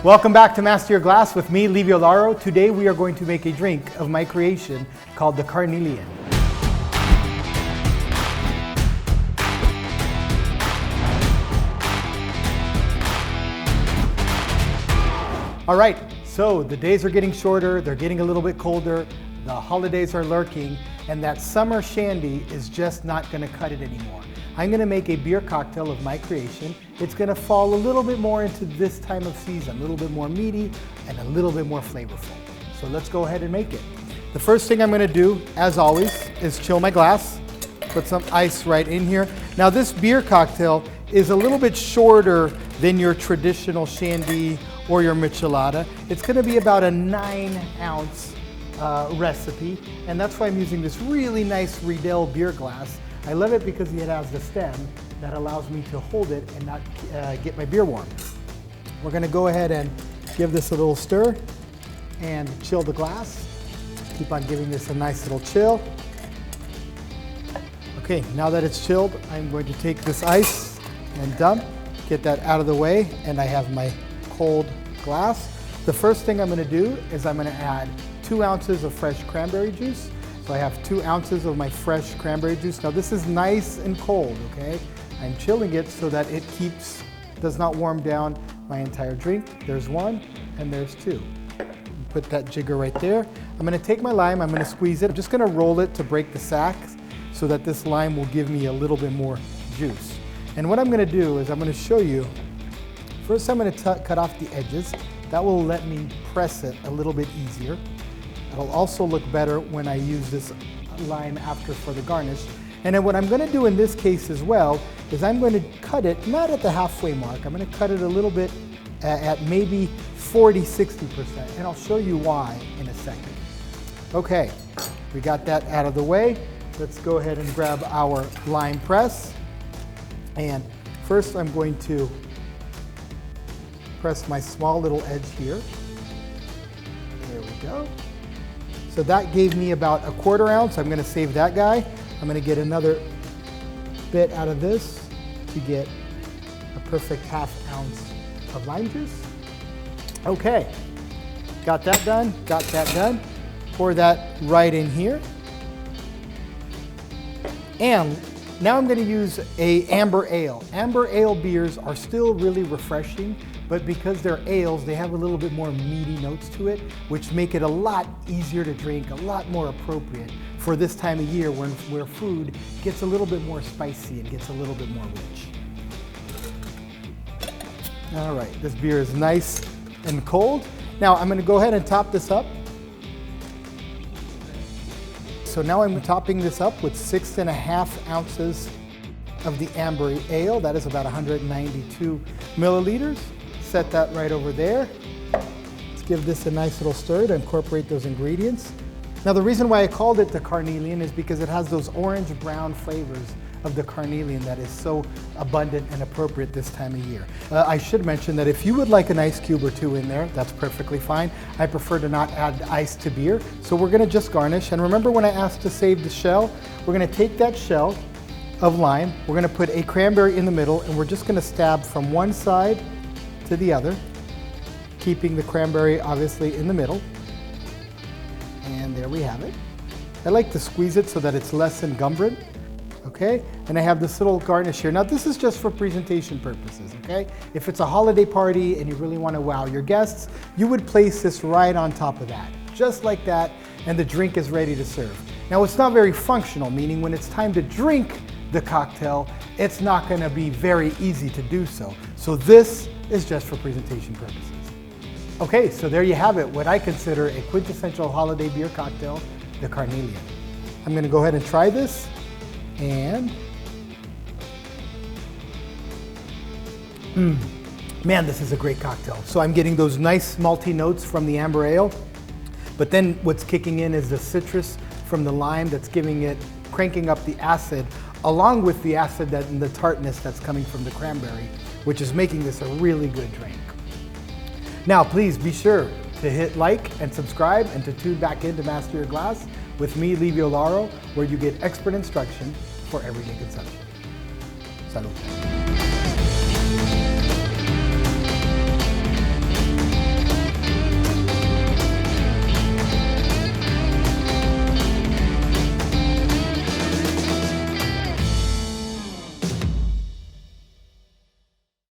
Welcome back to Master Your Glass with me, Livio Laro. Today we are going to make a drink of my creation called the Carnelian. All right, so the days are getting shorter, they're getting a little bit colder, the holidays are lurking, and that summer shandy is just not gonna cut it anymore. I'm gonna make a beer cocktail of my creation. It's gonna fall a little bit more into this time of season, a little bit more meaty and a little bit more flavorful. So let's go ahead and make it. The first thing I'm gonna do, as always, is chill my glass. Put some ice right in here. Now this beer cocktail is a little bit shorter than your traditional shandy or your michelada. It's gonna be about a 9-ounce recipe, and that's why I'm using this really nice Riedel beer glass. I love it because it has the stem that allows me to hold it and not get my beer warm. We're gonna go ahead and give this a little stir and chill the glass. Keep on giving this a nice little chill. Okay, now that it's chilled, I'm going to take this ice and dump, get that out of the way, and I have my cold glass. The first thing I'm gonna do is I'm gonna add 2 ounces of fresh cranberry juice. So I have 2 ounces of my fresh cranberry juice. Now this is nice and cold, okay? I'm chilling it so that it does not warm down my entire drink. There's 1 and there's 2. Put that jigger right there. I'm gonna take my lime, I'm gonna squeeze it. I'm just gonna roll it to break the sac so that this lime will give me a little bit more juice. And what I'm gonna do is I'm gonna show you, first I'm gonna cut off the edges. That will let me press it a little bit easier. It'll also look better when I use this lime after for the garnish. And then what I'm gonna do in this case as well is I'm gonna cut it, not at the halfway mark, I'm gonna cut it a little bit at maybe 40–60%, and I'll show you why in a second. Okay, we got that out of the way. Let's go ahead and grab our lime press. And first I'm going to press my small little edge here. There we go. So that gave me about a 1/4 ounce. I'm gonna save that guy. I'm gonna get another bit out of this to get a perfect 1/2 ounce of lime juice. Okay, got that done, got that done. Pour that right in here. And now I'm gonna use a amber ale. Amber ale beers are still really refreshing, but because they're ales, they have a little bit more meaty notes to it, which make it a lot easier to drink, a lot more appropriate for this time of year where food gets a little bit more spicy and gets a little bit more rich. All right, this beer is nice and cold. Now I'm gonna go ahead and top this up. So now I'm topping this up with 6½ ounces of the amber ale. That is about 192 milliliters. Set that right over there. Let's give this a nice little stir to incorporate those ingredients. Now the reason why I called it the Carnelian is because it has those orange-brown flavors of the Carnelian that is so abundant and appropriate this time of year. I should mention that if you would like an ice cube or 2 in there, that's perfectly fine. I prefer to not add ice to beer, so we're gonna just garnish. And remember when I asked to save the shell? We're gonna take that shell of lime, we're gonna put a cranberry in the middle, and we're just gonna stab from one side to the other, keeping the cranberry obviously in the middle. And there we have it. I like to squeeze it so that it's less encumbered. Okay, and I have this little garnish here. Now this is just for presentation purposes, okay? If it's a holiday party and you really want to wow your guests, you would place this right on top of that, just like that, and the drink is ready to serve. Now it's not very functional, meaning when it's time to drink the cocktail, it's not gonna be very easy to do so. So this is just for presentation purposes. Okay, so there you have it, what I consider a quintessential holiday beer cocktail, the Carnelian. I'm gonna go ahead and try this, and man, this is a great cocktail. So I'm getting those nice malty notes from the amber ale, but then what's kicking in is the citrus from the lime that's cranking up the acid, along with the acid and the tartness that's coming from the cranberry, which is making this a really good drink. Now, please be sure to hit like and subscribe and to tune back in to Master Your Glass with me, Livio Laro, where you get expert instruction for everyday consumption. Salud.